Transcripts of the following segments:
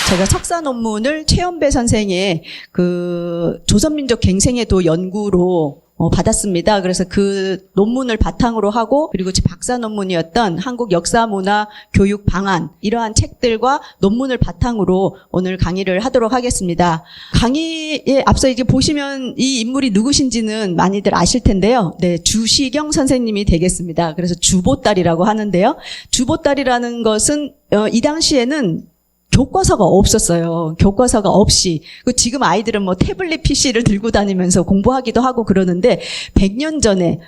제가 석사 논문을 최연배 선생의 그 조선민족 갱생애도 연구로 받았습니다. 그래서 그 논문을 바탕으로 하고, 그리고 제 박사 논문이었던 한국 역사 문화 교육 방안, 이러한 책들과 논문을 바탕으로 오늘 강의를 하도록 하겠습니다. 강의에 앞서 이제 보시면 이 인물이 누구신지는 많이들 아실 텐데요. 네, 주시경 선생님이 되겠습니다. 그래서 주보딸이라고 하는데요. 주보딸이라는 것은 이 당시에는 교과서가 없었어요. 교과서가 없이. 지금 아이들은 뭐 태블릿 PC를 들고 다니면서 공부하기도 하고 그러는데 100년 전에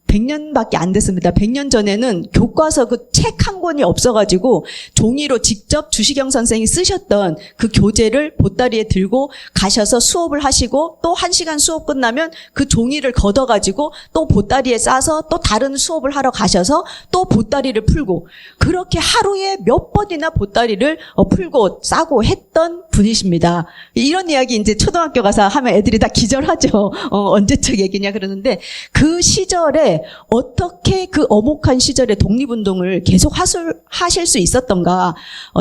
100년밖에 안 됐습니다. 100년 전에는 교과서 그 책 한 권이 없어가지고 종이로 직접 주시경 선생이 쓰셨던 그 교재를 보따리에 들고 가셔서 수업을 하시고, 또 1시간 수업 끝나면 그 종이를 걷어가지고 또 보따리에 싸서 또 다른 수업을 하러 가셔서 또 보따리를 풀고, 그렇게 하루에 몇 번이나 보따리를 풀고 싸고 했던 분이십니다. 이런 이야기 이제 초등학교 가서 하면 애들이 다 기절하죠. 언제적 얘기냐 그러는데, 그 시절에 어떻게 그 엄혹한 시절에 독립운동을 계속 하실 수 있었던가.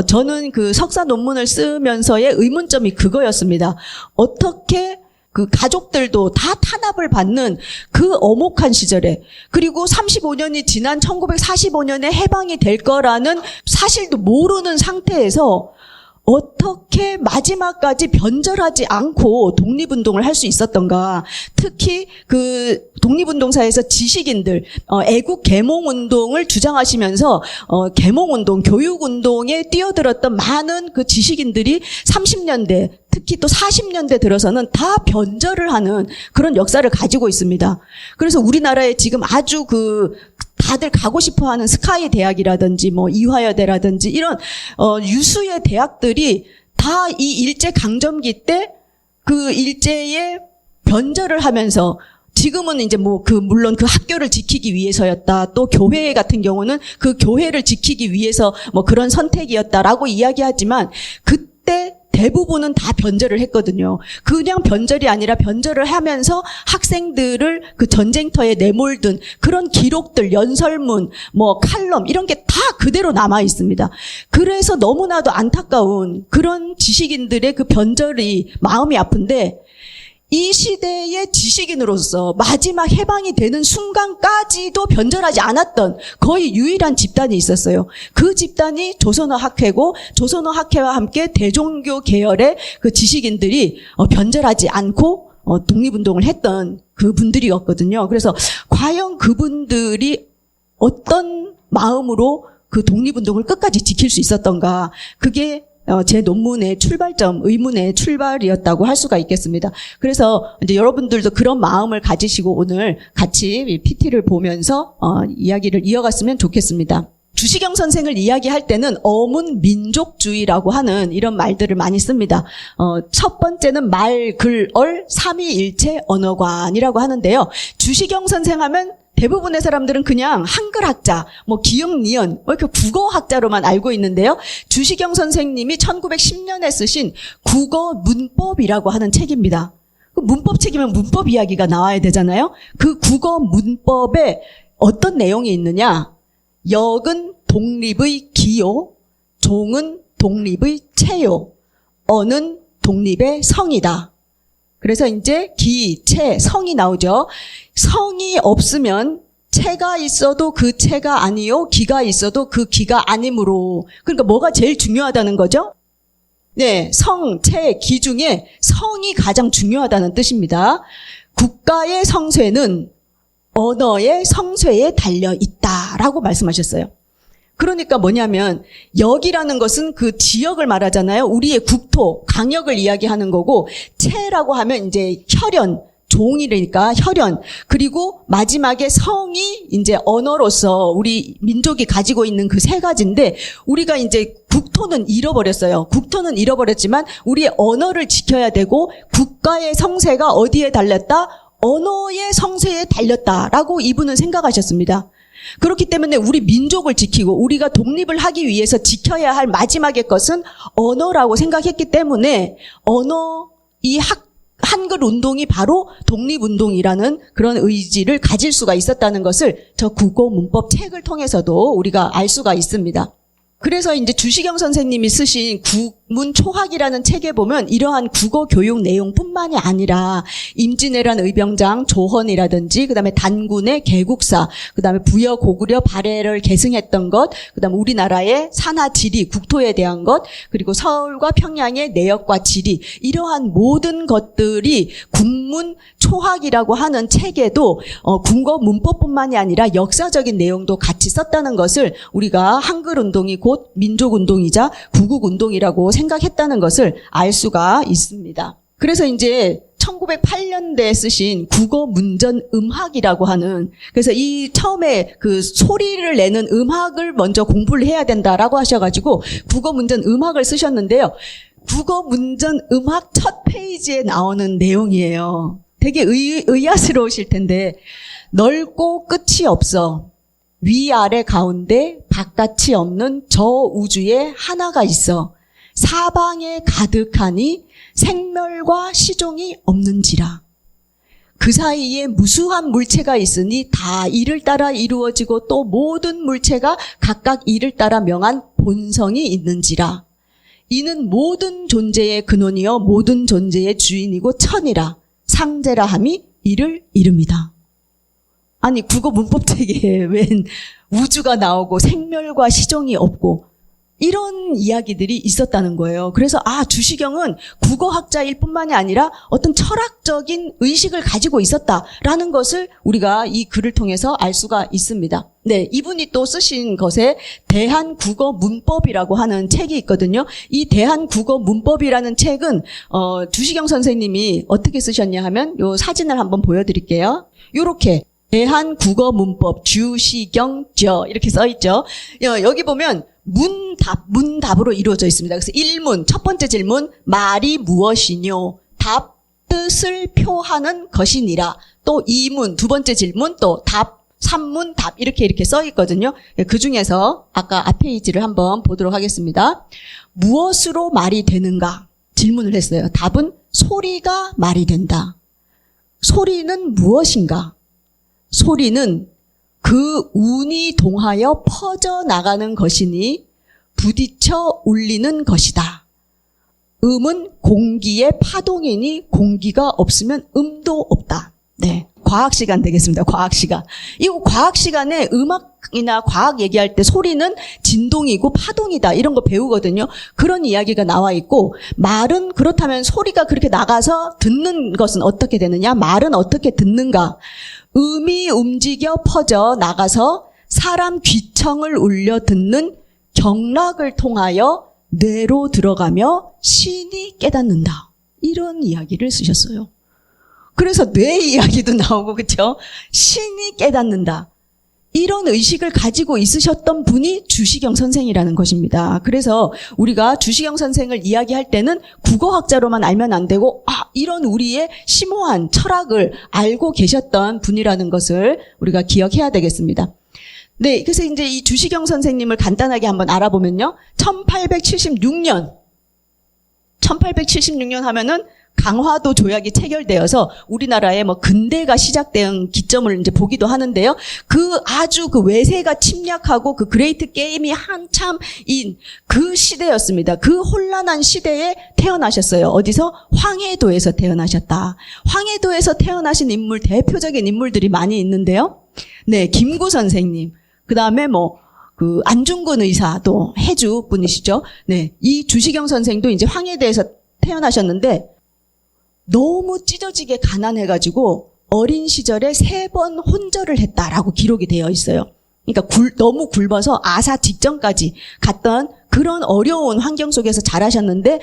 저는 그 석사 논문을 쓰면서의 의문점이 그거였습니다. 어떻게 그 가족들도 다 탄압을 받는 그 엄혹한 시절에, 그리고 35년이 지난 1945년에 해방이 될 거라는 사실도 모르는 상태에서 어떻게 마지막까지 변절하지 않고 독립운동을 할 수 있었던가. 특히 그 독립운동사에서 지식인들, 애국 계몽운동을 주장하시면서 계몽운동, 교육운동에 뛰어들었던 많은 그 지식인들이 30년대, 특히 또 40년대 들어서는 다 변절을 하는 그런 역사를 가지고 있습니다. 그래서 우리나라에 지금 아주 다들 가고 싶어하는 스카이 대학이라든지 뭐 이화여대라든지 이런 유수의 대학들이 다 이 일제 강점기 때 그 일제에 변절을 하면서, 지금은 이제 물론 그 학교를 지키기 위해서였다, 또 교회 같은 경우는 그 교회를 지키기 위해서 뭐 그런 선택이었다라고 이야기하지만, 그때 대부분은 다 변절을 했거든요. 그냥 변절이 아니라 변절을 하면서 학생들을 그 전쟁터에 내몰든 그런 기록들, 연설문, 뭐 칼럼 이런 게 다 그대로 남아 있습니다. 그래서 너무나도 안타까운 그런 지식인들의 그 변절이 마음이 아픈데, 이 시대의 지식인으로서 마지막 해방이 되는 순간까지도 변절하지 않았던 거의 유일한 집단이 있었어요. 그 집단이 조선어학회고, 조선어학회와 함께 대종교 계열의 그 지식인들이 변절하지 않고 독립운동을 했던 그분들이었거든요. 그래서 과연 그분들이 어떤 마음으로 그 독립운동을 끝까지 지킬 수 있었던가, 그게 제 논문의 출발점, 의문의 출발이었다고 할 수가 있겠습니다. 그래서 이제 여러분들도 그런 마음을 가지시고 오늘 같이 PT를 보면서 이야기를 이어갔으면 좋겠습니다. 주시경 선생을 이야기할 때는 어문 민족주의라고 하는 이런 말들을 많이 씁니다. 첫 번째는 말, 글, 얼, 삼위일체 언어관이라고 하는데요. 주시경 선생 하면 대부분의 사람들은 그냥 한글학자, 뭐 기역, 니은, 이렇게 국어학자로만 알고 있는데요. 주시경 선생님이 1910년에 쓰신 국어 문법이라고 하는 책입니다. 그 문법 책이면 문법 이야기가 나와야 되잖아요. 그 국어 문법에 어떤 내용이 있느냐? 역은 독립의 기요, 종은 독립의 체요, 어는 독립의 성이다. 그래서 이제 기, 체, 성이 나오죠. 성이 없으면 체가 있어도 그 체가 아니요, 기가 있어도 그 기가 아니므로. 그러니까 뭐가 제일 중요하다는 거죠? 네, 성, 체, 기 중에 성이 가장 중요하다는 뜻입니다. 국가의 성쇠는 언어의 성쇠에 달려 있다라고 말씀하셨어요. 그러니까 뭐냐면, 역이라는 것은 그 지역을 말하잖아요. 우리의 국토, 강역을 이야기하는 거고, 체라고 하면 이제 혈연, 종이니까 혈연, 그리고 마지막에 성이 이제 언어로서 우리 민족이 가지고 있는 그 세 가지인데, 우리가 이제 국토는 잃어버렸어요. 국토는 잃어버렸지만 우리의 언어를 지켜야 되고, 국가의 성세가 어디에 달렸다? 언어의 성세에 달렸다라고 이분은 생각하셨습니다. 그렇기 때문에 우리 민족을 지키고 우리가 독립을 하기 위해서 지켜야 할 마지막의 것은 언어라고 생각했기 때문에 이 한글 운동이 바로 독립운동이라는 그런 의지를 가질 수가 있었다는 것을 저 국어 문법 책을 통해서도 우리가 알 수가 있습니다. 그래서 이제 주시경 선생님이 쓰신 초학이라는 책에 보면 이러한 국어 교육 내용뿐만이 아니라 임진왜란 의병장 조헌이라든지 그다음에 단군의 개국사, 그다음에 부여 고구려 발해를 계승했던 것, 그다음에 우리나라의 산하 지리, 국토에 대한 것, 그리고 서울과 평양의 내역과 지리, 이러한 모든 것들이 국문 초학이라고 하는 책에도 국어 문법뿐만이 아니라 역사적인 내용도 같이 썼다는 것을 우리가 한글 운동이 곧 민족 운동이자 구국 운동이라고 생각했다는 것을 알 수가 있습니다. 그래서 이제 1908년대에 쓰신 국어 문전 음학이라고 하는, 그래서 이 처음에 그 소리를 내는 음학을 먼저 공부를 해야 된다라고 하셔가지고 국어 문전 음학을 쓰셨는데요. 국어 문전 음학 첫 페이지에 나오는 내용이에요. 되게 의아스러우실 텐데, 넓고 끝이 없어 위아래 가운데 바깥이 없는 저 우주에 하나가 있어 사방에 가득하니 생멸과 시종이 없는지라. 그 사이에 무수한 물체가 있으니 다 이를 따라 이루어지고 또 모든 물체가 각각 이를 따라 명한 본성이 있는지라. 이는 모든 존재의 근원이요 모든 존재의 주인이고 천이라. 상제라 함이 이를 이릅니다. 아니 국어 문법책에 웬 우주가 나오고 생멸과 시종이 없고 이런 이야기들이 있었다는 거예요. 그래서 주시경은 국어학자일 뿐만이 아니라 어떤 철학적인 의식을 가지고 있었다라는 것을 우리가 이 글을 통해서 알 수가 있습니다. 네, 이분이 또 쓰신 것에 대한국어문법이라고 하는 책이 있거든요. 이 대한국어문법이라는 책은 주시경 선생님이 어떻게 쓰셨냐 하면 요 사진을 한번 보여드릴게요. 요렇게 대한국어문법 주시경저 이렇게 써있죠. 여기 보면 문답으로 이루어져 있습니다. 그래서 1문, 첫 번째 질문, 말이 무엇이뇨? 답, 뜻을 표하는 것이니라. 또 2문, 두 번째 질문, 또 답, 3문, 답 이렇게 써 있거든요. 그 중에서 아까 앞 페이지를 한번 보도록 하겠습니다. 무엇으로 말이 되는가? 질문을 했어요. 답은 소리가 말이 된다. 소리는 무엇인가? 소리는 그 운이 동하여 퍼져나가는 것이니 부딪혀 울리는 것이다. 음은 공기의 파동이니 공기가 없으면 음도 없다. 네, 과학 시간 되겠습니다. 과학 시간. 이거 과학 시간에 음악이나 과학 얘기할 때 소리는 진동이고 파동이다 이런 거 배우거든요. 그런 이야기가 나와 있고, 말은 그렇다면 소리가 그렇게 나가서 듣는 것은 어떻게 되느냐? 말은 어떻게 듣는가? 음이 움직여 퍼져 나가서 사람 귀청을 울려 듣는 경락을 통하여 뇌로 들어가며 신이 깨닫는다. 이런 이야기를 쓰셨어요. 그래서 뇌 이야기도 나오고, 그렇죠? 신이 깨닫는다. 이런 의식을 가지고 있으셨던 분이 주시경 선생이라는 것입니다. 그래서 우리가 주시경 선생을 이야기할 때는 국어학자로만 알면 안 되고, 이런 우리의 심오한 철학을 알고 계셨던 분이라는 것을 우리가 기억해야 되겠습니다. 네, 그래서 이제 이 주시경 선생님을 간단하게 한번 알아보면요. 1876년 하면은 강화도 조약이 체결되어서 우리나라의 근대가 시작된 기점을 이제 보기도 하는데요. 아주 외세가 침략하고 그 그레이트 게임이 한참인 그 시대였습니다. 그 혼란한 시대에 태어나셨어요. 어디서? 황해도에서 태어나셨다. 황해도에서 태어나신 인물, 대표적인 인물들이 많이 있는데요. 네, 김구 선생님. 그 다음에 안중근 의사도 해주 분이시죠. 네, 이 주시경 선생도 이제 황해도에서 태어나셨는데, 너무 찢어지게 가난해가지고 어린 시절에 3번 혼절을 했다라고 기록이 되어 있어요. 그러니까 너무 굶어서 아사 직전까지 갔던 그런 어려운 환경 속에서 자라셨는데,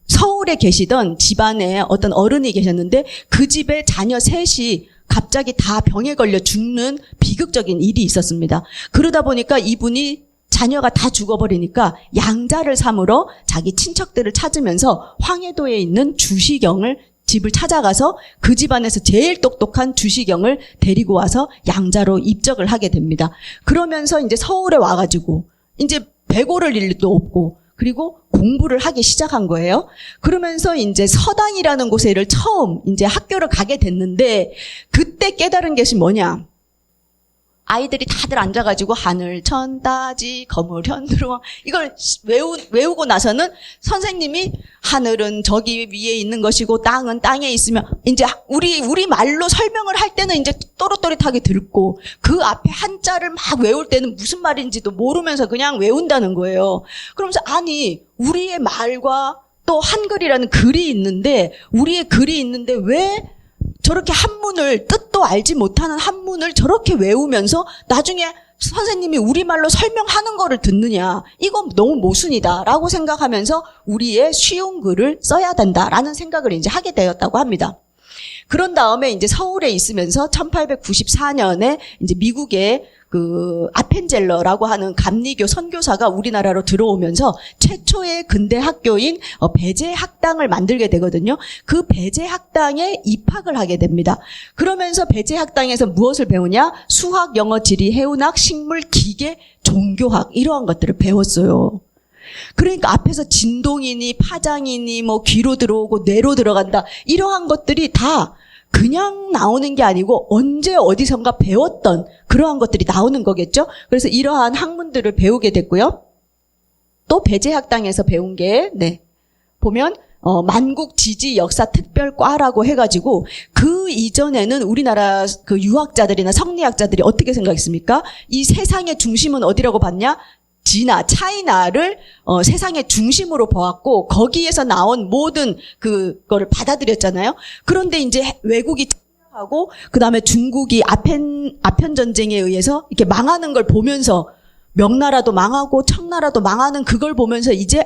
서울에 계시던 집안에 어떤 어른이 계셨는데 그 집에 자녀 셋이 갑자기 다 병에 걸려 죽는 비극적인 일이 있었습니다. 그러다 보니까 이분이 자녀가 다 죽어버리니까 양자를 삼으러 자기 친척들을 찾으면서 황해도에 있는 주시경을 집을 찾아가서 그 집안에서 제일 똑똑한 주시경을 데리고 와서 양자로 입적을 하게 됩니다. 그러면서 이제 서울에 와가지고 이제 배고를 일도 없고 그리고 공부를 하기 시작한 거예요. 그러면서 이제 서당이라는 곳에를 처음 이제 학교를 가게 됐는데 그때 깨달은 것이 뭐냐? 아이들이 다들 앉아가지고 하늘 천 따지 거무련 들어와 이걸 외우고 나서는 선생님이 하늘은 저기 위에 있는 것이고 땅은 땅에 있으면 이제 우리 말로 설명을 할 때는 이제 또렷또렷하게 듣고 그 앞에 한자를 막 외울 때는 무슨 말인지도 모르면서 그냥 외운다는 거예요. 그러면서 아니 우리의 말과 또 한글이라는 글이 있는데 우리의 글이 있는데 왜 저렇게 한문을 뜻도 알지 못하는 한문을 저렇게 외우면서 나중에 선생님이 우리말로 설명하는 거를 듣느냐. 이건 너무 모순이다라고 생각하면서 우리의 쉬운 글을 써야 된다라는 생각을 이제 하게 되었다고 합니다. 그런 다음에 이제 서울에 있으면서 1894년에 이제 미국의 그 아펜젤러라고 하는 감리교 선교사가 우리나라로 들어오면서 최초의 근대 학교인 배제학당을 만들게 되거든요. 그 배제학당에 입학을 하게 됩니다. 그러면서 배제학당에서 무엇을 배우냐? 수학, 영어, 지리, 해운학, 식물, 기계, 종교학 이러한 것들을 배웠어요. 그러니까 앞에서 진동이니 파장이니 뭐 귀로 들어오고 뇌로 들어간다 이러한 것들이 다 그냥 나오는 게 아니고 언제 어디선가 배웠던 그러한 것들이 나오는 거겠죠. 그래서 이러한 학문들을 배우게 됐고요. 또 배제학당에서 배운 게 보면 만국지지역사특별과라고 해가지고 그 이전에는 우리나라 그 유학자들이나 성리학자들이 어떻게 생각했습니까? 이 세상의 중심은 어디라고 봤냐? 차이나를 세상의 중심으로 보았고 거기에서 나온 모든 그거를 받아들였잖아요. 그런데 이제 외국이 하고 그다음에 중국이 아편 전쟁에 의해서 이렇게 망하는 걸 보면서 명나라도 망하고 청나라도 망하는 그걸 보면서 이제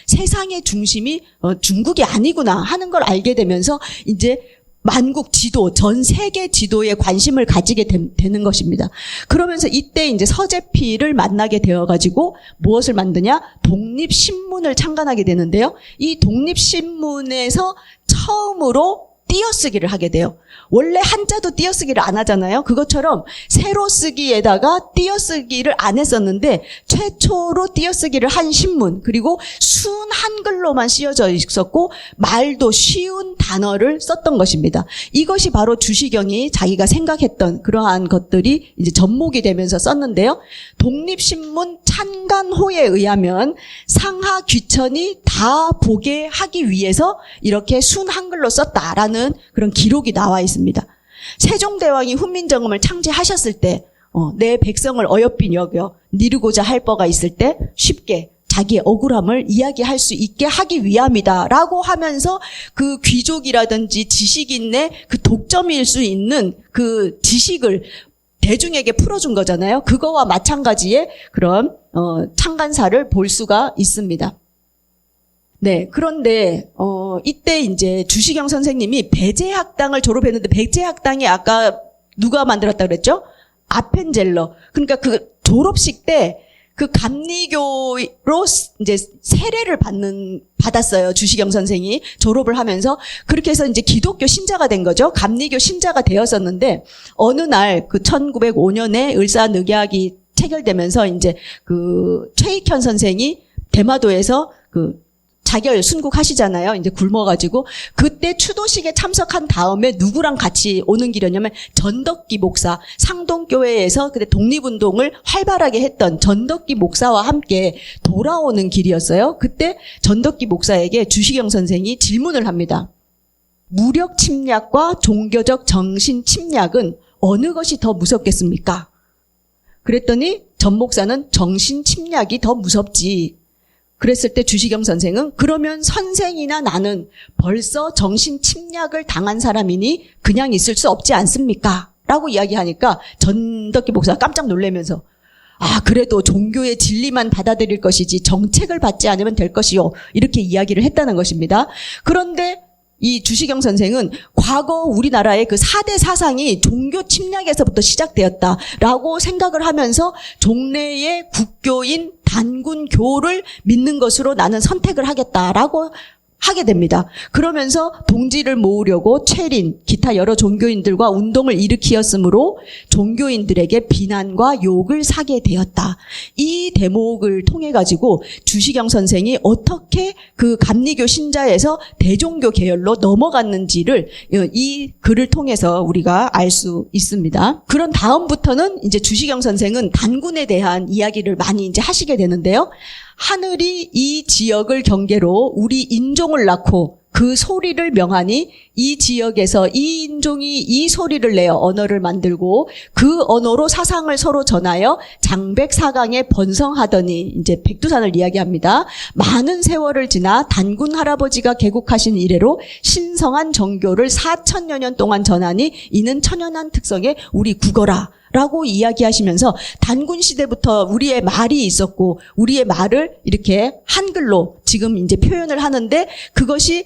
세상의 중심이 중국이 아니구나 하는 걸 알게 되면서 이제 만국 지도, 전 세계 지도에 관심을 가지게 되는 것입니다. 그러면서 이때 이제 서재필을 만나게 되어가지고 무엇을 만드냐? 독립신문을 창간하게 되는데요. 이 독립신문에서 처음으로 띄어쓰기를 하게 돼요. 원래 한자도 띄어쓰기를 안 하잖아요. 그것처럼 세로 쓰기에다가 띄어쓰기를 안 했었는데 최초로 띄어쓰기를 한 신문, 그리고 순 한글로만 씌어져 있었고 말도 쉬운 단어를 썼던 것입니다. 이것이 바로 주시경이 자기가 생각했던 그러한 것들이 이제 접목이 되면서 썼는데요. 독립신문 창간호에 의하면 상하 귀천이 다 보게 하기 위해서 이렇게 순 한글로 썼다라는 그런 기록이 나와 있습니다. 세종대왕이 훈민정음을 창제하셨을 때 내 백성을 어여삐 여겨 니르고자 할 바가 있을 때 쉽게 자기의 억울함을 이야기할 수 있게 하기 위함이다라고 하면서 그 귀족이라든지 지식인의 그 독점일 수 있는 그 지식을 대중에게 풀어준 거잖아요. 그거와 마찬가지의 그런 창간사를 볼 수가 있습니다. 그런데 이때 이제 주시경 선생님이 배제학당을 졸업했는데 배제학당이 아까 누가 만들었다 그랬죠? 아펜젤러. 그러니까 그 졸업식 때 그 감리교로 이제 세례를 받았어요. 주시경 선생이 졸업을 하면서. 그렇게 해서 이제 기독교 신자가 된 거죠. 감리교 신자가 되었었는데 어느 날 그 1905년에 을사늑약이 체결되면서 이제 그 최익현 선생이 대마도에서 그 자결 순국하시잖아요. 이제 굶어가지고 그때 추도식에 참석한 다음에 누구랑 같이 오는 길이었냐면 전덕기 목사, 상동교회에서 그때 독립운동을 활발하게 했던 전덕기 목사와 함께 돌아오는 길이었어요. 그때 전덕기 목사에게 주시경 선생이 질문을 합니다. 무력 침략과 종교적 정신 침략은 어느 것이 더 무섭겠습니까? 그랬더니 전 목사는 정신 침략이 더 무섭지. 그랬을 때 주시경 선생은 그러면 선생이나 나는 벌써 정신 침략을 당한 사람이니 그냥 있을 수 없지 않습니까? 라고 이야기하니까 전덕기 목사가 깜짝 놀라면서 그래도 종교의 진리만 받아들일 것이지 정책을 받지 않으면 될 것이요. 이렇게 이야기를 했다는 것입니다. 그런데 이 주시경 선생은 과거 우리나라의 그 4대 사상이 종교 침략에서부터 시작되었다라고 생각을 하면서 종래의 국교인 단군교를 믿는 것으로 나는 선택을 하겠다라고 하게 됩니다. 그러면서 동지를 모으려고 최린, 기타 여러 종교인들과 운동을 일으키었으므로 종교인들에게 비난과 욕을 사게 되었다. 이 대목을 통해 가지고 주시경 선생이 어떻게 그 감리교 신자에서 대종교 계열로 넘어갔는지를 이 글을 통해서 우리가 알 수 있습니다. 그런 다음부터는 이제 주시경 선생은 단군에 대한 이야기를 많이 이제 하시게 되는데요. 하늘이 이 지역을 경계로 우리 인종을 낳고 그 소리를 명하니 이 지역에서 이 인종이 이 소리를 내어 언어를 만들고 그 언어로 사상을 서로 전하여 장백사강에 번성하더니 이제 백두산을 이야기합니다. 많은 세월을 지나 단군 할아버지가 개국하신 이래로 신성한 정교를 4천여 년 동안 전하니 이는 천연한 특성의 우리 국어라. 라고 이야기하시면서 단군 시대부터 우리의 말이 있었고 우리의 말을 이렇게 한글로 지금 이제 표현을 하는데 그것이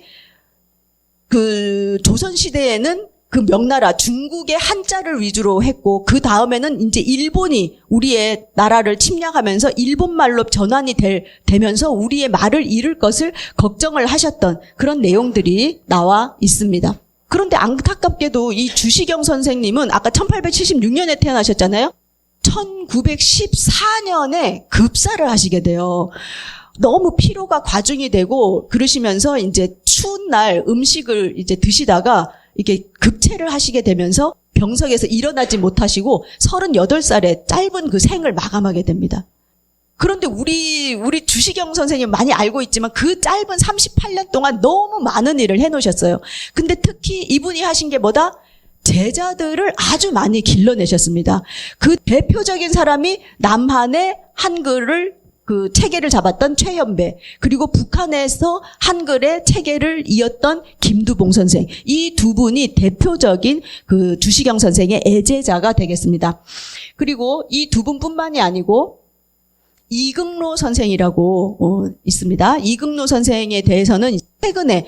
그 조선 시대에는 그 명나라 중국의 한자를 위주로 했고 그 다음에는 이제 일본이 우리의 나라를 침략하면서 일본말로 전환이 되면서 우리의 말을 잃을 것을 걱정을 하셨던 그런 내용들이 나와 있습니다. 그런데 안타깝게도 이 주시경 선생님은 아까 1876년에 태어나셨잖아요. 1914년에 급사를 하시게 돼요. 너무 피로가 과중이 되고 그러시면서 이제 추운 날 음식을 이제 드시다가 이게 급체를 하시게 되면서 병석에서 일어나지 못하시고 38살에 짧은 그 생을 마감하게 됩니다. 그런데 우리 주시경 선생님 많이 알고 있지만 그 짧은 38년 동안 너무 많은 일을 해놓으셨어요. 근데 특히 이분이 하신 게 뭐다? 제자들을 아주 많이 길러내셨습니다. 그 대표적인 사람이 남한의 한글을 그 체계를 잡았던 최연배, 그리고 북한에서 한글의 체계를 이었던 김두봉 선생, 이 두 분이 대표적인 그 주시경 선생의 애제자가 되겠습니다. 그리고 이 두 분뿐만이 아니고 이금로 선생이라고 있습니다. 이금로 선생에 대해서는 최근에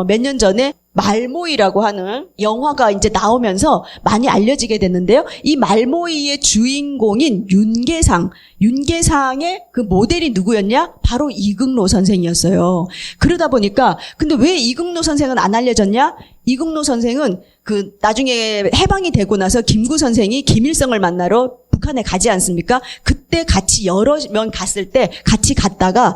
몇 년 전에 말모이라고 하는 영화가 이제 나오면서 많이 알려지게 됐는데요. 이 말모이의 주인공인 윤계상의 그 모델이 누구였냐? 바로 이금로 선생이었어요. 그러다 보니까 근데 왜 이금로 선생은 안 알려졌냐? 이금로 선생은 그 나중에 해방이 되고 나서 김구 선생이 김일성을 만나러 북한에 가지 않습니까? 그때 같이 여러 명 갔을 때 같이 갔다가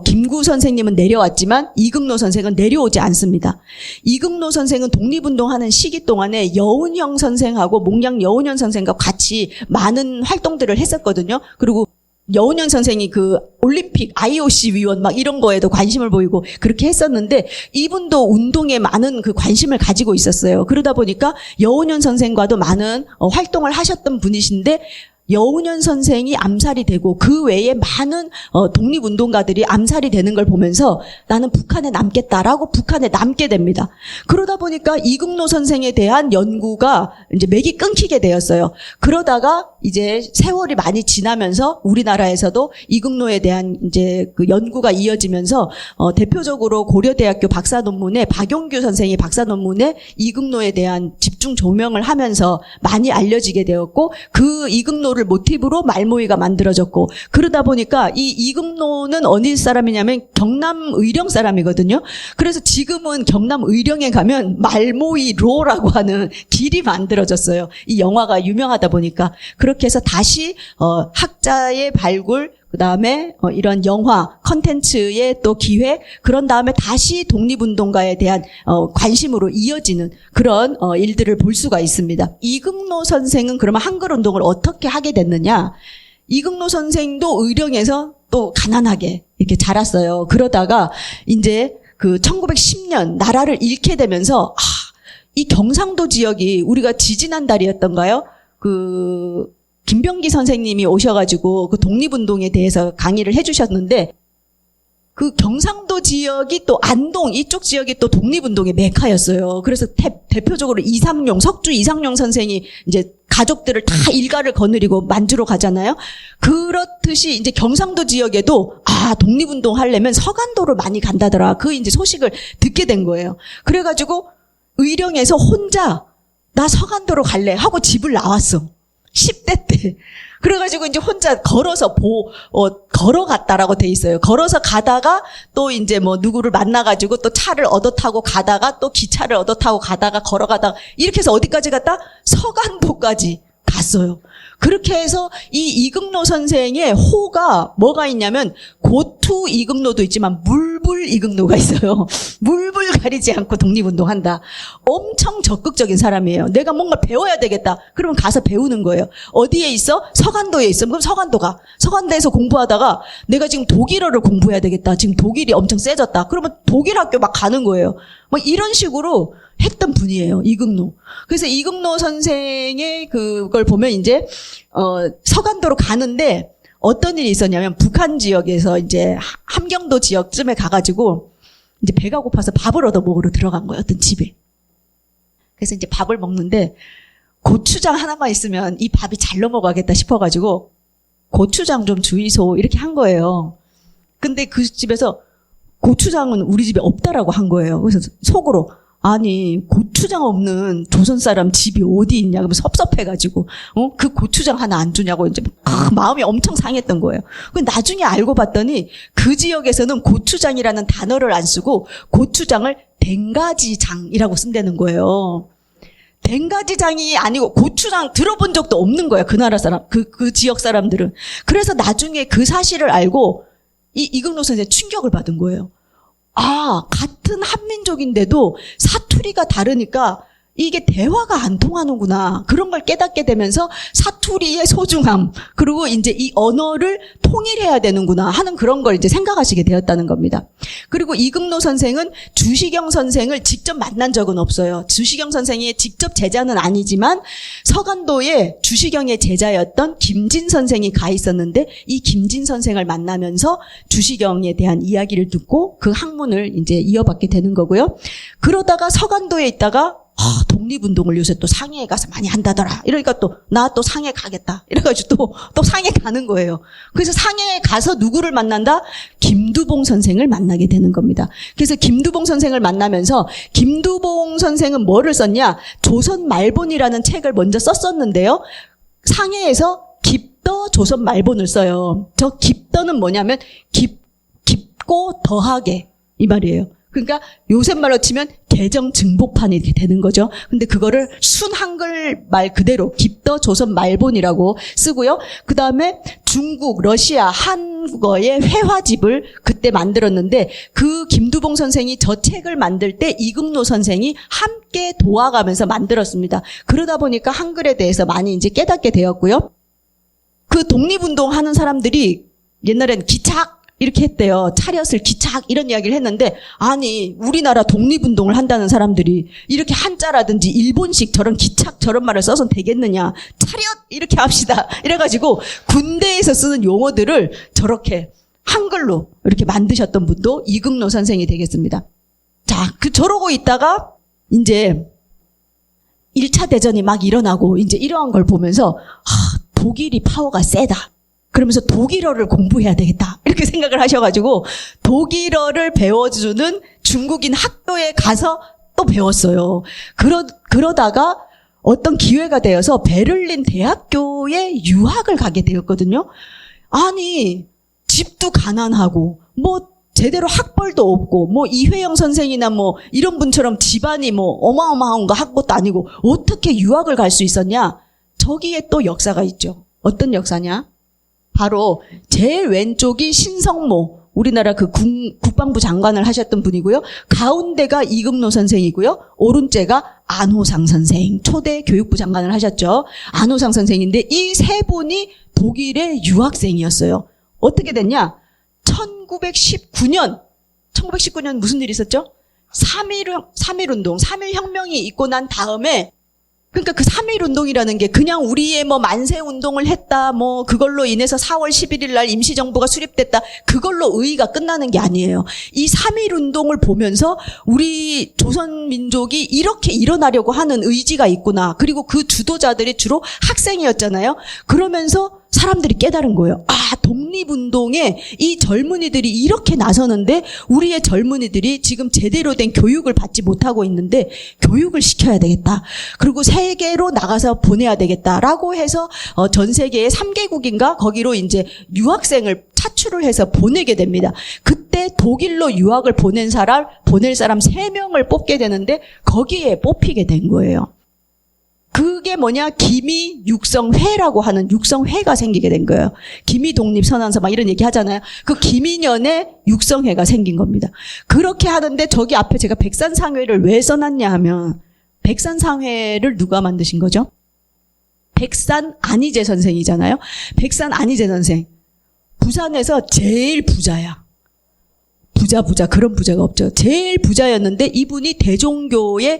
김구 선생님은 내려왔지만 이금로 선생은 내려오지 않습니다. 이금로 선생은 독립운동하는 시기 동안에 여운형 선생하고 몽양 여운형 선생과 같이 많은 활동들을 했었거든요. 그리고 여운형 선생이 그 올림픽 IOC 위원 막 이런 거에도 관심을 보이고 그렇게 했었는데 이분도 운동에 많은 그 관심을 가지고 있었어요. 그러다 보니까 여운형 선생과도 많은 활동을 하셨던 분이신데 여운형 선생이 암살이 되고 그 외에 많은 독립운동가들이 암살이 되는 걸 보면서 나는 북한에 남겠다라고 북한에 남게 됩니다. 그러다 보니까 이금로 선생에 대한 연구가 이제 맥이 끊기게 되었어요. 그러다가 이제 세월이 많이 지나면서 우리나라에서도 이금로에 대한 이제 그 연구가 이어지면서 대표적으로 고려대학교 박사 논문에 박용규 선생이 박사 논문에 이금로에 대한 집중 조명을 하면서 많이 알려지게 되었고 그 이금로 를 모티브로 말모이가 만들어졌고 그러다 보니까 이 이금로는 어디 사람이냐면 경남 의령 사람이거든요. 그래서 지금은 경남 의령에 가면 말모이로라고 하는 길이 만들어졌어요. 이 영화가 유명하다 보니까 그렇게 해서 다시 학자의 발굴 그다음에 이런 영화 컨텐츠의 또 기획 그런 다음에 다시 독립운동가에 대한 관심으로 이어지는 그런 일들을 볼 수가 있습니다. 이금로 선생은 그러면 한글운동을 어떻게 하게 됐느냐? 이금로 선생도 의령에서 또 가난하게 이렇게 자랐어요. 그러다가 이제 그 1910년 나라를 잃게 되면서 이 경상도 지역이 우리가 지지난달이었던가요? 김병기 선생님이 오셔가지고 그 독립운동에 대해서 강의를 해주셨는데 그 경상도 지역이 또 안동 이쪽 지역이 또 독립운동의 메카였어요. 그래서 대표적으로 석주 이상용 선생이 이제 가족들을 다 일가를 거느리고 만주로 가잖아요. 그렇듯이 이제 경상도 지역에도 독립운동 하려면 서간도를 많이 간다더라. 그 이제 소식을 듣게 된 거예요. 그래가지고 의령에서 혼자 나 서간도로 갈래 하고 집을 나왔어. 10대 때. 그래가지고 이제 혼자 걸어서 걸어갔다라고 돼 있어요. 걸어서 가다가 또 이제 뭐 누구를 만나가지고 또 차를 얻어 타고 가다가 또 기차를 얻어 타고 가다가 걸어가다가 이렇게 해서 어디까지 갔다? 서간도까지 갔어요. 그렇게 해서 이 이금노 선생의 호가 뭐가 있냐면 고투 이금노도 있지만 물불 이금노가 있어요. 물불 가리지 않고 독립운동한다. 엄청 적극적인 사람이에요. 내가 뭔가 배워야 되겠다. 그러면 가서 배우는 거예요. 어디에 있어? 서간도에 있어. 그럼 서간도에서 공부하다가 내가 지금 독일어를 공부해야 되겠다. 지금 독일이 엄청 세졌다. 그러면 독일 학교 막 가는 거예요. 뭐 이런 식으로 했던 분이에요. 이금노. 그래서 이금노 선생의 그걸 보면 이제 서간도로 가는데 어떤 일이 있었냐면 북한 지역에서 이제 함경도 지역쯤에 가가지고 이제 배가 고파서 밥을 얻어 먹으러 들어간 거예요. 어떤 집에. 그래서 이제 밥을 먹는데 고추장 하나만 있으면 이 밥이 잘 넘어가겠다 싶어가지고 고추장 좀 주이소 이렇게 한 거예요. 근데 그 집에서 고추장은 우리 집에 없다라고 한 거예요. 그래서 속으로 아니 고추장 없는 조선 사람 집이 어디 있냐 그러면 섭섭해가지고 그 고추장 하나 안 주냐고 이제 마음이 엄청 상했던 거예요. 근데 나중에 알고 봤더니 그 지역에서는 고추장이라는 단어를 안 쓰고 고추장을 댕가지장이라고 쓴다는 거예요. 댕가지장이 아니고 고추장 들어본 적도 없는 거예요. 그 나라 사람, 그 지역 사람들은. 그래서 나중에 그 사실을 알고 이금노 선생님 충격을 받은 거예요. 아, 같은 한민족인데도 사투리가 다르니까 이게 대화가 안 통하는구나. 그런 걸 깨닫게 되면서 사투리의 소중함, 그리고 이제 이 언어를 통일해야 되는구나 하는 그런 걸 이제 생각하시게 되었다는 겁니다. 그리고 이금노 선생은 주시경 선생을 직접 만난 적은 없어요. 주시경 선생의 직접 제자는 아니지만 서간도에 주시경의 제자였던 김진 선생이 가 있었는데 이 김진 선생을 만나면서 주시경에 대한 이야기를 듣고 그 학문을 이제 이어받게 되는 거고요. 그러다가 서간도에 있다가 독립운동을 요새 또 상해에 가서 많이 한다더라. 이러니까 나 또 상해 가겠다. 이래가지고 또 상해 가는 거예요. 그래서 상해에 가서 누구를 만난다? 김두봉 선생을 만나게 되는 겁니다. 그래서 김두봉 선생을 만나면서 김두봉 선생은 뭐를 썼냐? 조선 말본이라는 책을 먼저 썼었는데요. 상해에서 깊더 조선 말본을 써요. 저 깊더는 뭐냐면 깊고 더하게 이 말이에요. 그러니까 요새 말로 치면 개정 증복판이 이렇게 되는 거죠. 근데 그거를 순 한글 말 그대로 깊더 조선 말본이라고 쓰고요. 그 다음에 중국, 러시아, 한국어의 회화집을 그때 만들었는데 그 김두봉 선생이 저 책을 만들 때 이금노 선생이 함께 도와가면서 만들었습니다. 그러다 보니까 한글에 대해서 많이 이제 깨닫게 되었고요. 그 독립운동 하는 사람들이 옛날엔 기착 이렇게 했대요. 차렷을 기착 이런 이야기를 했는데 아니 우리나라 독립운동을 한다는 사람들이 이렇게 한자라든지 일본식 저런 기착 저런 말을 써서 되겠느냐. 차렷 이렇게 합시다. 이래가지고 군대에서 쓰는 용어들을 저렇게 한글로 이렇게 만드셨던 분도 이금노 선생이 되겠습니다. 자, 저러고 있다가 이제 1차 대전이 막 일어나고 이제 이러한 걸 보면서 독일이 파워가 세다. 그러면서 독일어를 공부해야 되겠다. 이렇게 생각을 하셔가지고 독일어를 배워주는 중국인 학교에 가서 또 배웠어요. 그러다가 어떤 기회가 되어서 베를린 대학교에 유학을 가게 되었거든요. 아니, 집도 가난하고, 뭐, 제대로 학벌도 없고, 뭐, 이회영 선생이나 뭐, 이런 분처럼 집안이 뭐, 어마어마한 거 한 것도 아니고, 어떻게 유학을 갈 수 있었냐? 저기에 또 역사가 있죠. 어떤 역사냐? 바로 제일 왼쪽이 신성모, 우리나라 그 국방부 장관을 하셨던 분이고요. 가운데가 이금노 선생이고요. 오른째가 안호상 선생, 초대 교육부 장관을 하셨죠. 안호상 선생인데 이 세 분이 독일의 유학생이었어요. 어떻게 됐냐? 1919년 무슨 일이 있었죠? 3.1운동, 3.1혁명이 있고 난 다음에 그러니까 그 3.1운동이라는 게 그냥 우리의 뭐 만세운동을 했다, 뭐 그걸로 인해서 4월 11일 날 임시정부가 수립됐다, 그걸로 의의가 끝나는 게 아니에요. 이 3.1운동을 보면서 우리 조선민족이 이렇게 일어나려고 하는 의지가 있구나. 그리고 그 주도자들이 주로 학생이었잖아요. 그러면서 사람들이 깨달은 거예요. 아, 독립운동에 이 젊은이들이 이렇게 나서는데 우리의 젊은이들이 지금 제대로 된 교육을 받지 못하고 있는데 교육을 시켜야 되겠다. 그리고 세계로 나가서 보내야 되겠다라고 해서 전 세계의 3개국인가 거기로 이제 유학생을 차출을 해서 보내게 됩니다. 그때 독일로 유학을 보낼 사람 3명을 뽑게 되는데 거기에 뽑히게 된 거예요. 그게 뭐냐? 기미 육성회라고 하는 육성회가 생기게 된 거예요. 기미 독립선언서 막 이런 얘기 하잖아요. 그 기미년에 육성회가 생긴 겁니다. 그렇게 하는데 저기 앞에 제가 백산상회를 왜 써놨냐 하면 백산상회를 누가 만드신 거죠? 백산 안희재 선생이잖아요. 백산 안희재 선생. 부산에서 제일 부자야. 부자 그런 부자가 없죠. 제일 부자였는데 이분이 대종교에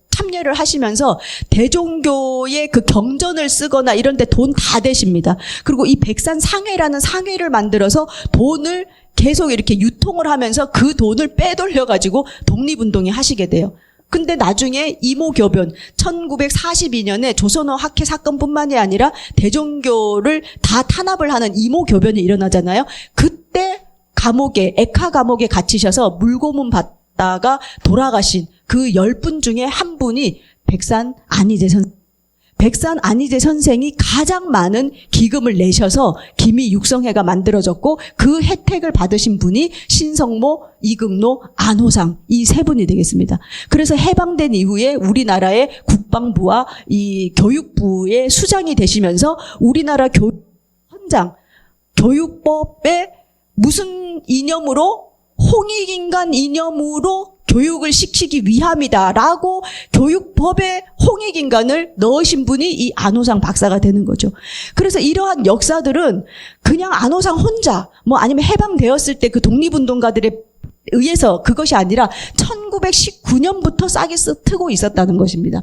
참여를 하시면서 대종교의 그 경전을 쓰거나 이런 데 돈 다 대십니다. 그리고 이 백산상회라는 상회를 만들어서 돈을 계속 이렇게 유통을 하면서 그 돈을 빼돌려가지고 독립운동에 하시게 돼요. 근데 나중에 이모교변 1942년에 조선어 학회 사건뿐만이 아니라 대종교를 다 탄압을 하는 이모교변이 일어나잖아요. 그때 감옥에 액하 감옥에 갇히셔서 물고문 받다가 돌아가신 그 10분 중에 한 분이 백산 안희재 선생이 가장 많은 기금을 내셔서 기미 육성회가 만들어졌고 그 혜택을 받으신 분이 신성모, 이금노, 안호상 이 세 분이 되겠습니다. 그래서 해방된 이후에 우리나라의 국방부와 이 교육부의 수장이 되시면서 우리나라 현장 교육법에 무슨 이념으로 홍익인간 이념으로 교육을 시키기 위함이다라고 교육법에 홍익인간을 넣으신 분이 이 안호상 박사가 되는 거죠. 그래서 이러한 역사들은 그냥 안호상 혼자 뭐 아니면 해방되었을 때 그 독립운동가들에 의해서 그것이 아니라 1919년부터 싹이 트고 있었다는 것입니다.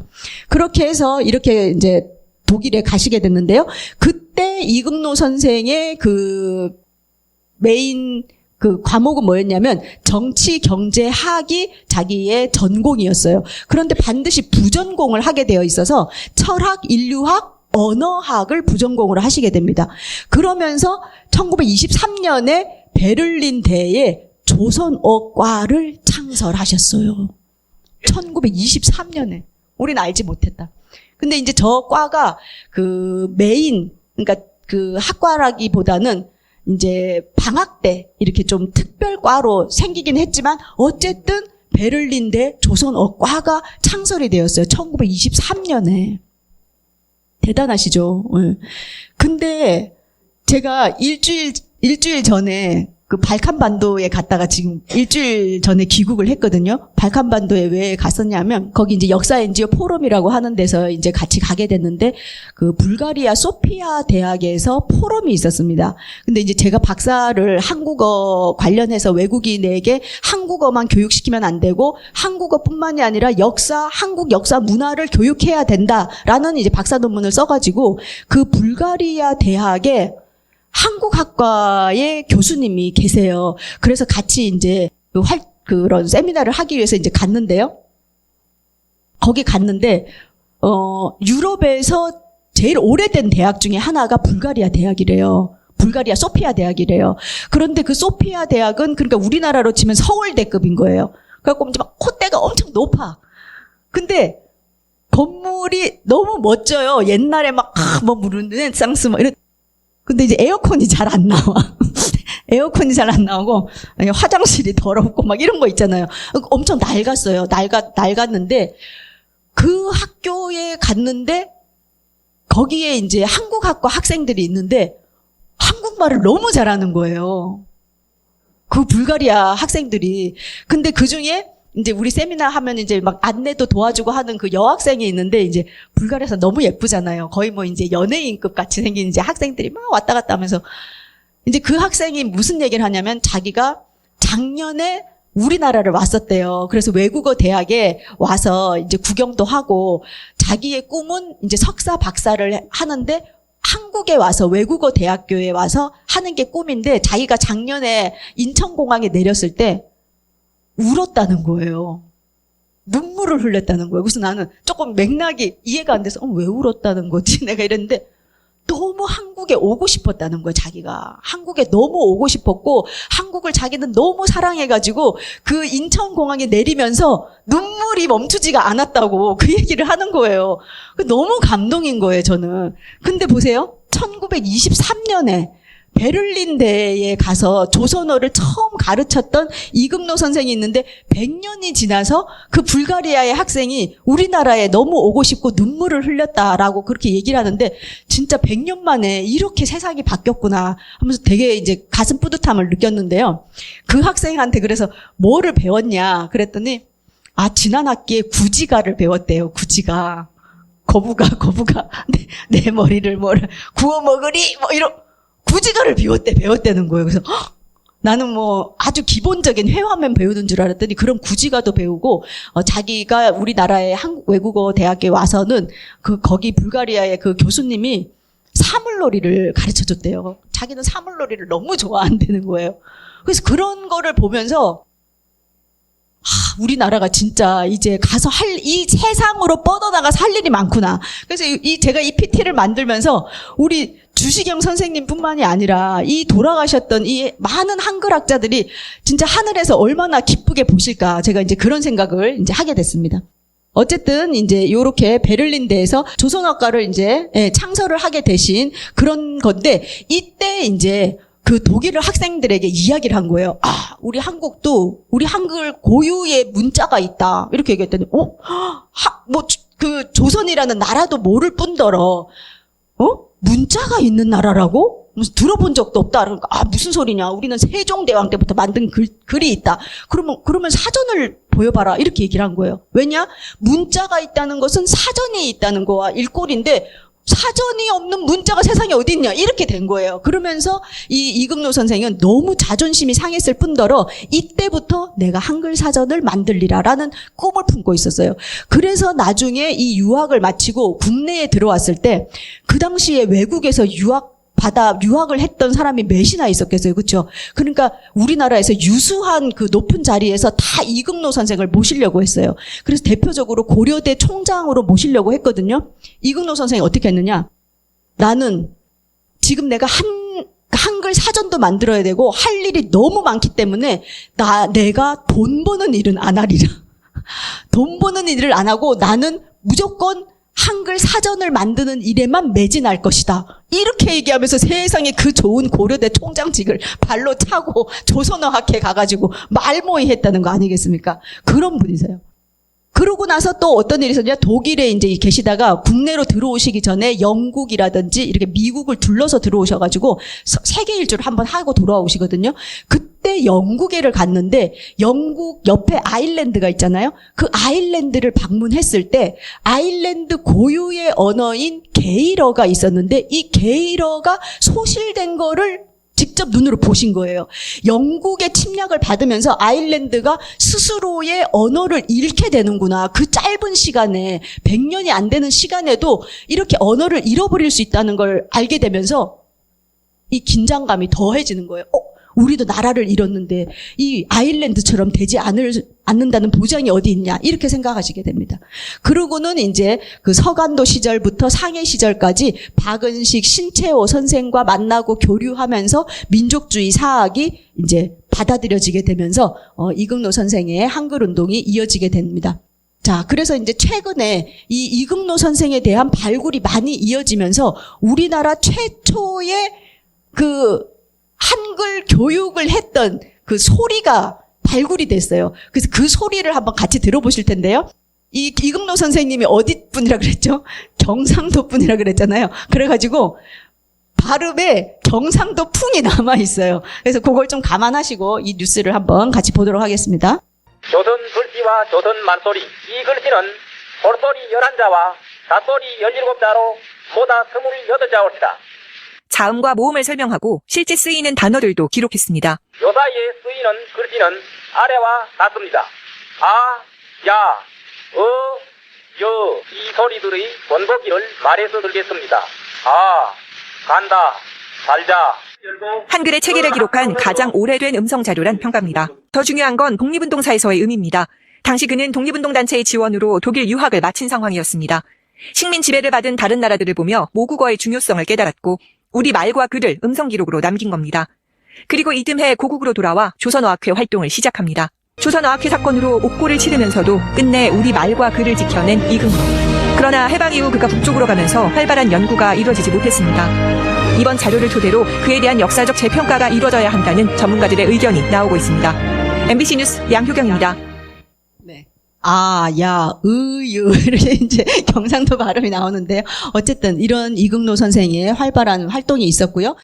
그렇게 해서 이렇게 이제 독일에 가시게 됐는데요. 그때 이금노 선생의 그 메인 그 과목은 뭐였냐면 정치, 경제, 학이 자기의 전공이었어요. 그런데 반드시 부전공을 하게 되어 있어서 철학, 인류학, 언어학을 부전공으로 하시게 됩니다. 그러면서 1923년에 베를린대에 조선어과를 창설하셨어요. 1923년에. 우리는 알지 못했다. 근데 이제 저 과가 그 메인, 그러니까 그 학과라기보다는 이제 방학 때 이렇게 좀 특별과로 생기긴 했지만 어쨌든 베를린대 조선어과가 창설이 되었어요. 1923년에. 대단하시죠? 네. 근데 제가 일주일 전에 그 발칸반도에 갔다가 지금 일주일 전에 귀국을 했거든요. 발칸반도에 왜 갔었냐면 거기 이제 역사 NGO 포럼이라고 하는 데서 이제 같이 가게 됐는데 그 불가리아 소피아 대학에서 포럼이 있었습니다. 근데 이제 제가 박사를 한국어 관련해서 외국인에게 한국어만 교육시키면 안 되고 한국어뿐만이 아니라 한국 역사 문화를 교육해야 된다라는 이제 박사 논문을 써가지고 그 불가리아 대학에 한국학과의 교수님이 계세요. 그래서 같이 이제 그런 세미나를 하기 위해서 이제 갔는데요. 거기 갔는데, 유럽에서 제일 오래된 대학 중에 하나가 불가리아 대학이래요. 불가리아 소피아 대학이래요. 그런데 그 소피아 대학은 그러니까 우리나라로 치면 서울대급인 거예요. 그래갖고 이제 막 콧대가 엄청 높아. 근데 건물이 너무 멋져요. 옛날에 막, 르네상스 뭐 이런. 근데 이제 에어컨이 잘 안 나와. 에어컨이 잘 안 나오고, 화장실이 더럽고 막 이런 거 있잖아요. 엄청 낡았어요. 낡았는데, 그 학교에 갔는데, 거기에 이제 한국학과 학생들이 있는데, 한국말을 너무 잘하는 거예요. 그 불가리아 학생들이. 근데 그 중에, 이제 우리 세미나 하면 이제 막 안내도 도와주고 하는 그 여학생이 있는데 이제 불가리아에서 너무 예쁘잖아요. 거의 뭐 이제 연예인급 같이 생긴 이제 학생들이 막 왔다 갔다 하면서 이제 그 학생이 무슨 얘기를 하냐면 자기가 작년에 우리나라를 왔었대요. 그래서 외국어 대학에 와서 이제 구경도 하고 자기의 꿈은 이제 석사 박사를 하는데 한국에 와서 외국어 대학교에 와서 하는 게 꿈인데 자기가 작년에 인천공항에 내렸을 때 울었다는 거예요. 눈물을 흘렸다는 거예요. 그래서 나는 조금 맥락이 이해가 안 돼서 왜 울었다는 거지? 내가 이랬는데 너무 한국에 오고 싶었다는 거예요, 자기가. 한국에 너무 오고 싶었고, 한국을 자기는 너무 사랑해가지고, 그 인천공항에 내리면서 눈물이 멈추지가 않았다고 그 얘기를 하는 거예요. 너무 감동인 거예요, 저는. 근데 보세요. 1923년에 베를린대에 가서 조선어를 처음 가르쳤던 이금노 선생이 있는데 100년이 지나서 그 불가리아의 학생이 우리나라에 너무 오고 싶고 눈물을 흘렸다라고 그렇게 얘기를 하는데 진짜 100년 만에 이렇게 세상이 바뀌었구나 하면서 되게 이제 가슴 뿌듯함을 느꼈는데요. 그 학생한테 그래서 뭐를 배웠냐 그랬더니 지난 학기에 구지가를 배웠대요. 구지가. 거부가 내 머리를 구워 먹으리 이런 구지가를 배웠다는 거예요. 그래서 나는 아주 기본적인 회화만 배우는 줄 알았더니 그런 구지가도 배우고 자기가 우리나라의 한국 외국어 대학에 와서는 거기 불가리아의 그 교수님이 사물놀이를 가르쳐 줬대요. 자기는 사물놀이를 너무 좋아한다는 거예요. 그래서 그런 거를 보면서 우리나라가 진짜 이제 가서 이 세상으로 뻗어나가서 할 일이 많구나. 그래서 제가 이 PT를 만들면서 우리 주시경 선생님뿐만이 아니라 이 돌아가셨던 이 많은 한글학자들이 진짜 하늘에서 얼마나 기쁘게 보실까. 제가 이제 그런 생각을 이제 하게 됐습니다. 어쨌든 이제 요렇게 베를린대에서 조선어과를 이제 창설을 하게 되신 그런 건데 이때 이제 그 독일어 학생들에게 이야기를 한 거예요. 우리 한국도 우리 한글 고유의 문자가 있다. 이렇게 얘기했더니 그 조선이라는 나라도 모를 뿐더러 문자가 있는 나라라고? 무슨 들어본 적도 없다. 그러니까 무슨 소리냐? 우리는 세종대왕 때부터 만든 글이 있다. 그러면 사전을 보여봐라. 이렇게 얘기를 한 거예요. 왜냐? 문자가 있다는 것은 사전이 있다는 거와 일꼴인데 사전이 없는 문자가 세상에 어디 있냐 이렇게 된 거예요. 그러면서 이 이금노 선생은 너무 자존심이 상했을 뿐더러 이때부터 내가 한글 사전을 만들리라라는 꿈을 품고 있었어요. 그래서 나중에 이 유학을 마치고 국내에 들어왔을 때 그 당시에 외국에서 유학을 했던 사람이 몇이나 있었겠어요. 그렇죠? 그러니까 우리나라에서 유수한 그 높은 자리에서 다 이금노 선생을 모시려고 했어요. 그래서 대표적으로 고려대 총장으로 모시려고 했거든요. 이금노 선생이 어떻게 했느냐? 나는 지금 내가 한글 사전도 만들어야 되고 할 일이 너무 많기 때문에 내가 돈 버는 일은 안 하리라. 돈 버는 일을 안 하고 나는 무조건 한글 사전을 만드는 일에만 매진할 것이다. 이렇게 얘기하면서 세상에 그 좋은 고려대 총장직을 발로 차고 조선어학회 가가지고 말모이 했다는 거 아니겠습니까? 그런 분이세요. 그러고 나서 또 어떤 일이 있었냐? 독일에 이제 계시다가 국내로 들어오시기 전에 영국이라든지 이렇게 미국을 둘러서 들어오셔가지고 세계 일주를 한번 하고 돌아오시거든요. 그때 영국에를 갔는데 영국 옆에 아일랜드가 있잖아요. 그 아일랜드를 방문했을 때 아일랜드 고유의 언어인 게일어가 있었는데 이 게일어가 소실된 거를 직접 눈으로 보신 거예요. 영국의 침략을 받으면서 아일랜드가 스스로의 언어를 잃게 되는구나. 그 짧은 시간에 100년이 안 되는 시간에도 이렇게 언어를 잃어버릴 수 있다는 걸 알게 되면서 이 긴장감이 더해지는 거예요. 우리도 나라를 잃었는데 이 아일랜드처럼 되지 않는다는 보장이 어디 있냐 이렇게 생각하시게 됩니다. 그러고는 이제 그 서간도 시절부터 상해 시절까지 박은식, 신채호 선생과 만나고 교류하면서 민족주의 사학이 이제 받아들여지게 되면서 이금노 선생의 한글 운동이 이어지게 됩니다. 자, 그래서 이제 최근에 이 이금노 선생에 대한 발굴이 많이 이어지면서 우리나라 최초의 그 한글 교육을 했던 그 소리가 발굴이 됐어요. 그래서 그 소리를 한번 같이 들어보실 텐데요. 이 이금노 선생님이 어디 분이라 그랬죠? 경상도 분이라 그랬잖아요. 그래가지고 발음에 경상도 풍이 남아있어요. 그래서 그걸 좀 감안하시고 이 뉴스를 한번 같이 보도록 하겠습니다. 조선 글씨와 조선 말소리, 이 글씨는 볼소리 11자와 닷소리 17자로 모다 28자올시다. 자음과 모음을 설명하고 실제 쓰이는 단어들도 기록했습니다. 요사이에 쓰이는 글씨는 아래와 같습니다. 야, 여, 이 소리들의 원곡을 말해서 들겠습니다. 간다, 살자. 한글의 체계를 기록한 가장 오래된 음성 자료란 평가입니다. 더 중요한 건 독립운동사에서의 의미입니다. 당시 그는 독립운동단체의 지원으로 독일 유학을 마친 상황이었습니다. 식민 지배를 받은 다른 나라들을 보며 모국어의 중요성을 깨달았고 우리 말과 글을 음성 기록으로 남긴 겁니다. 그리고 이듬해 고국으로 돌아와 조선어학회 활동을 시작합니다. 조선어학회 사건으로 옥고를 치르면서도 끝내 우리 말과 글을 지켜낸 이금노. 그러나 해방 이후 그가 북쪽으로 가면서 활발한 연구가 이루어지지 못했습니다. 이번 자료를 토대로 그에 대한 역사적 재평가가 이루어져야 한다는 전문가들의 의견이 나오고 있습니다. MBC 뉴스 양효경입니다. 네. 이렇게 이제 경상도 발음이 나오는데요. 어쨌든 이런 이금노 선생의 활발한 활동이 있었고요.